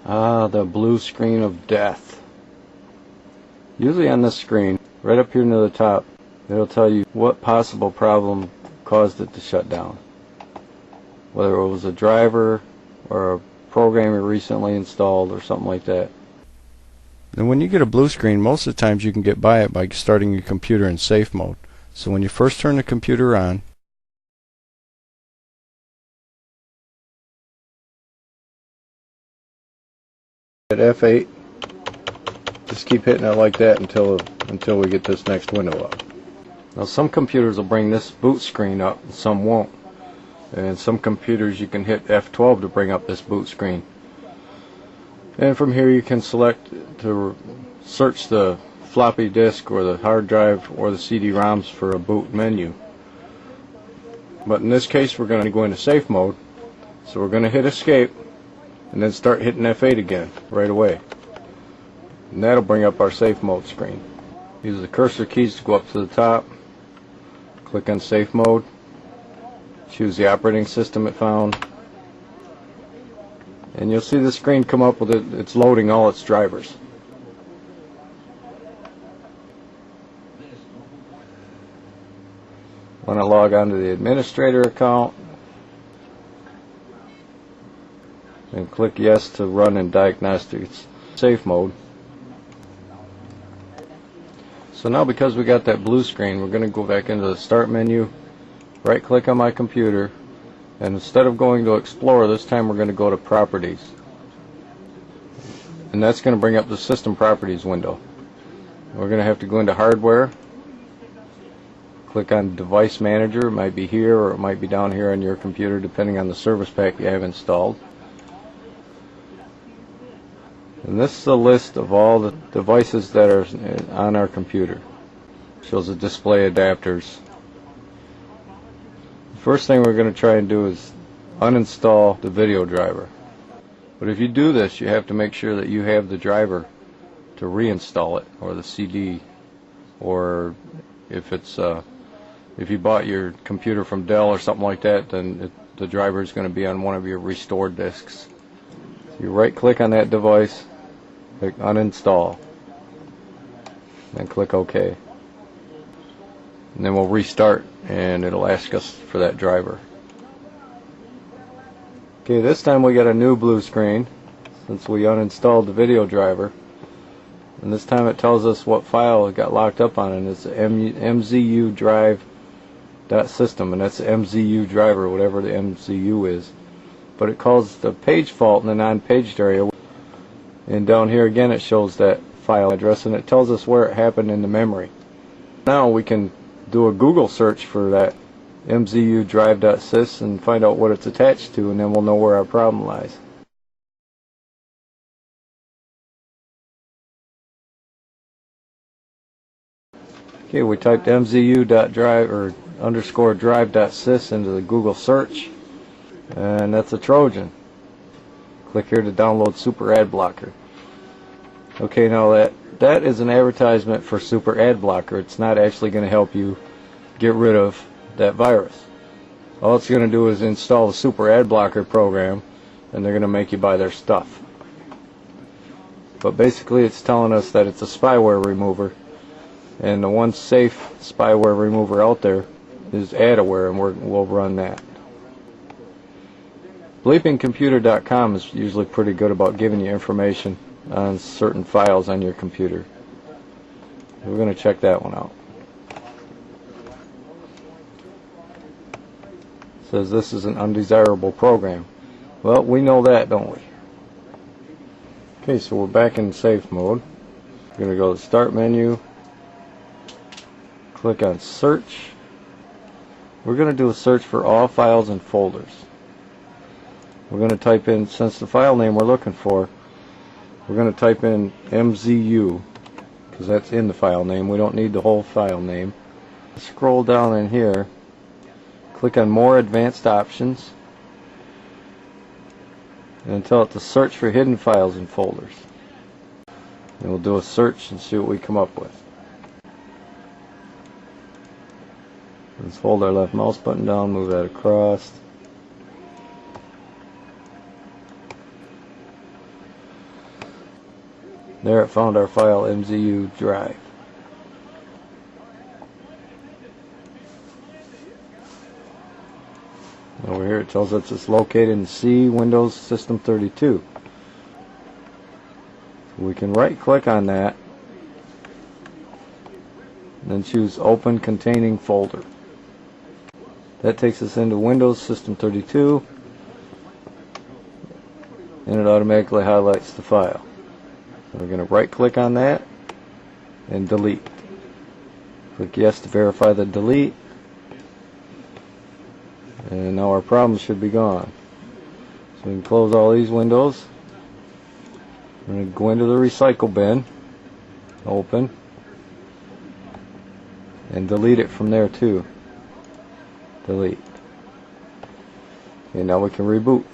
Ah, the blue screen of death. Usually on this screen, right up here near the top, it'll tell you what possible problem caused it to shut down. Whether it was a driver or a program you recently installed or something like that. And when you get a blue screen, most of the times you can get by it by starting your computer in safe mode. So when you first turn the computer on, at F8, just keep hitting it like that until we get this next window up. Now some computers will bring this boot screen up and some won't. And some computers you can hit F12 to bring up this boot screen. And from here you can select to search the floppy disk or the hard drive or the CD-ROMs for a boot menu. But in this case we're going to go into safe mode, so we're going to hit escape and then start hitting F8 again right away. And that'll bring up our safe mode screen. Use the cursor keys to go up to the top, click on safe mode, choose the operating system it found, and you'll see the screen come up with it's loading all its drivers. Want to log on to the administrator account and click yes to run in diagnostics safe mode. So now because we got that blue screen, we're going to go back into the start menu, right click on my computer, and instead of going to Explorer, this time we're going to go to Properties. And that's going to bring up the System Properties window. We're going to have to go into Hardware, click on Device Manager. It might be here or it might be down here on your computer depending on the service pack you have installed. And this is a list of all the devices that are on our computer. It shows the display adapters. First thing we're going to try and do is uninstall the video driver. But if you do this, you have to make sure that you have the driver to reinstall it, or the CD, or if you bought your computer from Dell or something like that, then the driver is going to be on one of your restored disks. So you right click on that device, click uninstall, then click OK. And then we'll restart and it'll ask us for that driver. Okay, this time we got a new blue screen since we uninstalled the video driver. And this time it tells us what file it got locked up on, and it's mzu drive.system, and that's the MZU driver, whatever the MZU is. But it calls the page fault in the non-paged area. And down here again it shows that file address and it tells us where it happened in the memory. Now we can do a Google search for that MZU drive.sys and find out what it's attached to, and then we'll know where our problem lies. Okay, we typed mzu.drive or _drive.sys into the Google search, and that's a Trojan. Click here to download Super Ad Blocker. Okay, now that is an advertisement for Super Ad Blocker. It's not actually going to help you get rid of that virus. All it's going to do is install the Super Ad Blocker program, and they're going to make you buy their stuff. But basically it's telling us that it's a spyware remover, and the one safe spyware remover out there is Adaware, and we'll run that. Bleepingcomputer.com is usually pretty good about giving you information on certain files on your computer. We're going to check that one out. It says this is an undesirable program. Well, we know that, don't we? Okay, so we're back in safe mode. We're going to go to the start menu, click on search. We're going to do a search for all files and folders. We're going to type in, since the file name we're looking for, we're going to type in MZU, because that's in the file name. We don't need the whole file name. Scroll down in here, click on More Advanced Options, and tell it to search for hidden files and folders. And we'll do a search and see what we come up with. Let's hold our left mouse button down, move that across. There it found our file MZU drive. Over here it tells us it's located in C Windows System 32. So we can right click on that and then choose Open Containing Folder. That takes us into Windows System 32 and it automatically highlights the file. So we're going to right click on that and delete. Click yes to verify the delete. And now our problem should be gone. So we can close all these windows. We're going to go into the recycle bin, open, and delete it from there too. Delete. Okay, now we can reboot.